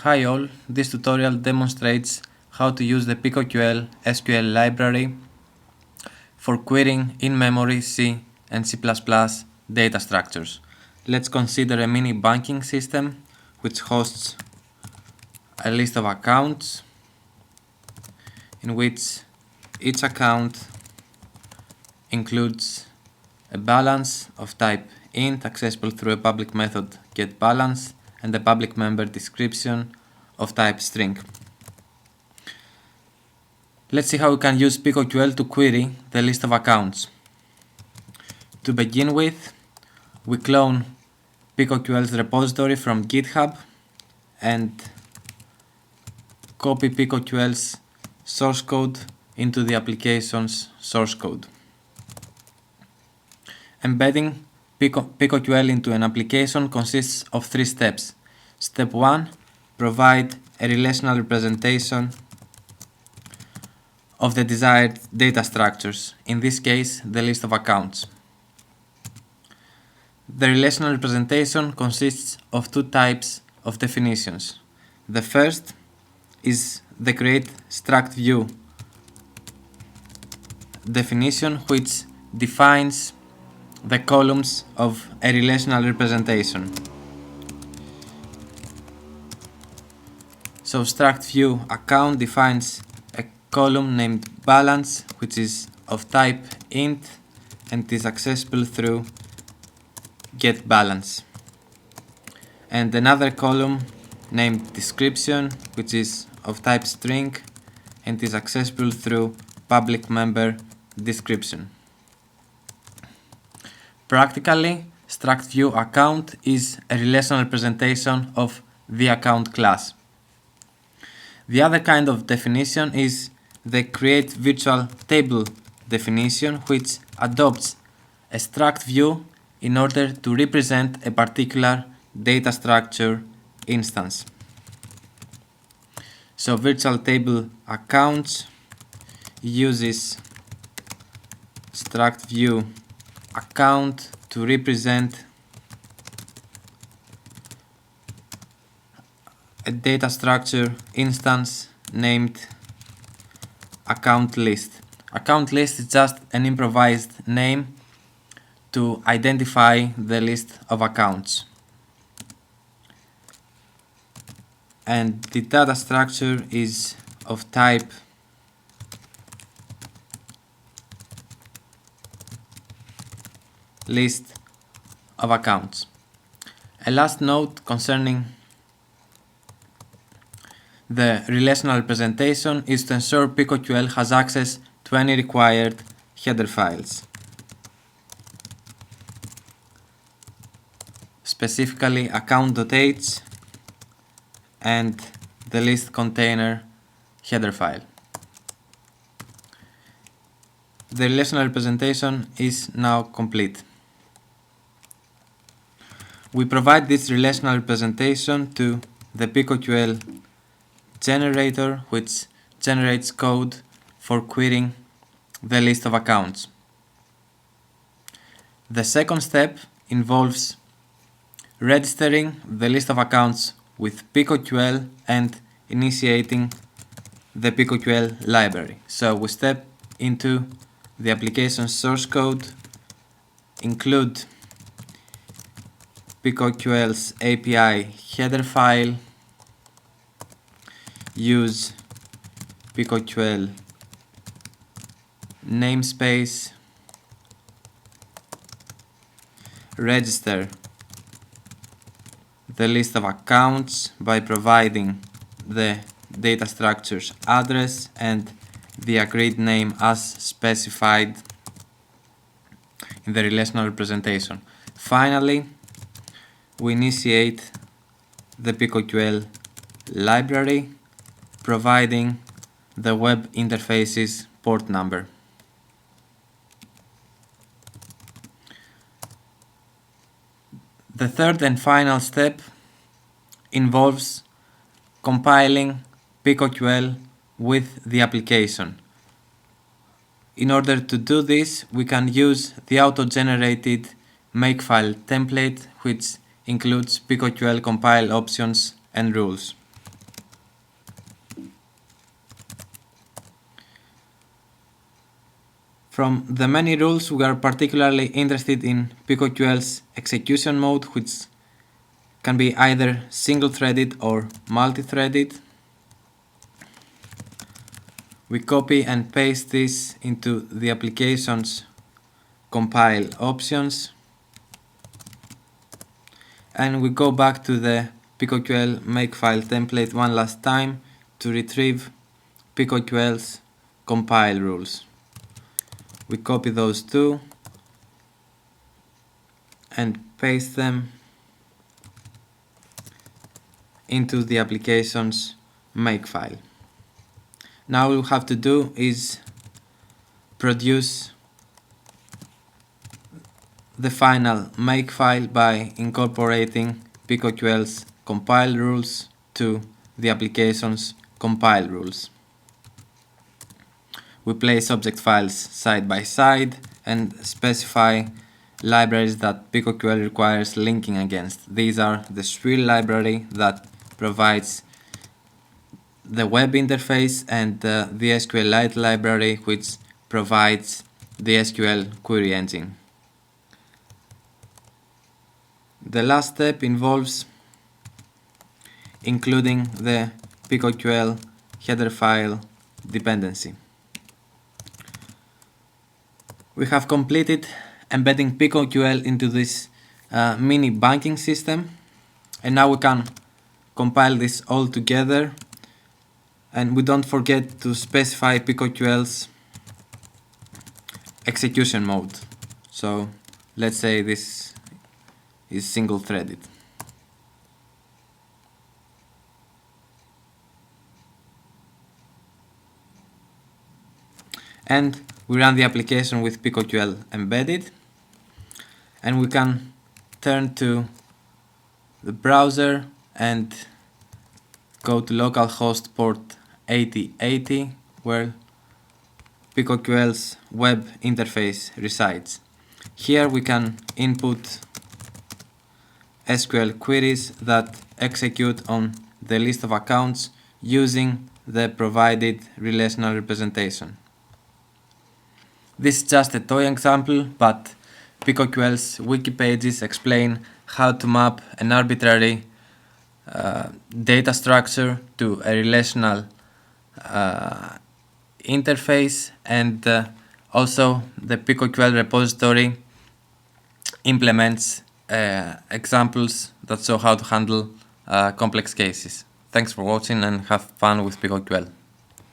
Hi all, this tutorial demonstrates how to use the PiCO QL SQL library for querying in-memory C and C++ data structures. Let's consider a mini banking system which hosts a list of accounts in which each account includes a balance of type int accessible through a public method getBalance and a public member description of type string. Let's see how we can use PiCO QL to query the list of accounts. To begin with, we clone PiCO QL's repository from GitHub and copy PiCO QL's source code into the application's source code. Embedding PiCO QL into an application consists of three steps. Step 1. Provide a relational representation of the desired data structures, in this case the list of accounts. The relational representation consists of two types of definitions. The first is the create struct view definition, which defines the columns of a relational representation. So struct view account defines a column named balance, which is of type int and is accessible through getBalance, and another column named description, which is of type string and is accessible through public member description. Practically, struct view account is a relational representation of the account class. The other kind of definition is the create virtual table definition, which adopts a struct view in order to represent a particular data structure instance. So virtual table accounts uses struct view account to represent a data structure instance named account list. Account list is just an improvised name to identify the list of accounts. And the data structure is of type list of accounts. A last note concerning the relational representation is to ensure PiCO QL has access to any required header files, specifically account.h and the list container header file. The relational representation is now complete. We provide this relational representation to the PiCO QL generator, which generates code for querying the list of accounts. The second step involves registering the list of accounts with PiCO QL and initiating the PiCO QL library. So we step into the application source code, include PiCO QL's API header file, use PiCO QL namespace, register the list of accounts by providing the data structure's address and the agreed name as specified in the relational representation. Finally, we initiate the PiCO QL library, providing the web interface's port number. The third and final step involves compiling PiCO QL with the application. In order to do this, we can use the auto-generated makefile template, which includes PiCO QL compile options and rules. From the many rules, we are particularly interested in PiCO QL's execution mode, which can be either single-threaded or multi-threaded. We copy and paste this into the application's compile options, and we go back to the PiCO QL makefile template one last time to retrieve PiCO QL's compile rules. We copy those two and paste them into the application's makefile. Now all we have to do is produce the final makefile by incorporating PiCO QL's compile rules to the application's compile rules. We place object files side by side and specify libraries that PiCO QL requires linking against. These are the SQL library that provides the web interface and the SQLite library, which provides the SQL query engine. The last step involves including the PiCO QL header file dependency. We have completed embedding PiCO QL into this mini banking system, and now we can compile this all together, and we don't forget to specify PiCO QL's execution mode. So let's say this is single-threaded. And we run the application with PiCO QL embedded, and we can turn to the browser and go to localhost port 8080, where PiCO QL's web interface resides. Here we can input SQL queries that execute on the list of accounts using the provided relational representation. This is just a toy example, but PiCO QL's wiki pages explain how to map an arbitrary data structure to a relational interface, and also the PiCO QL repository implements examples that show how to handle complex cases. Thanks for watching and have fun with PiCO QL.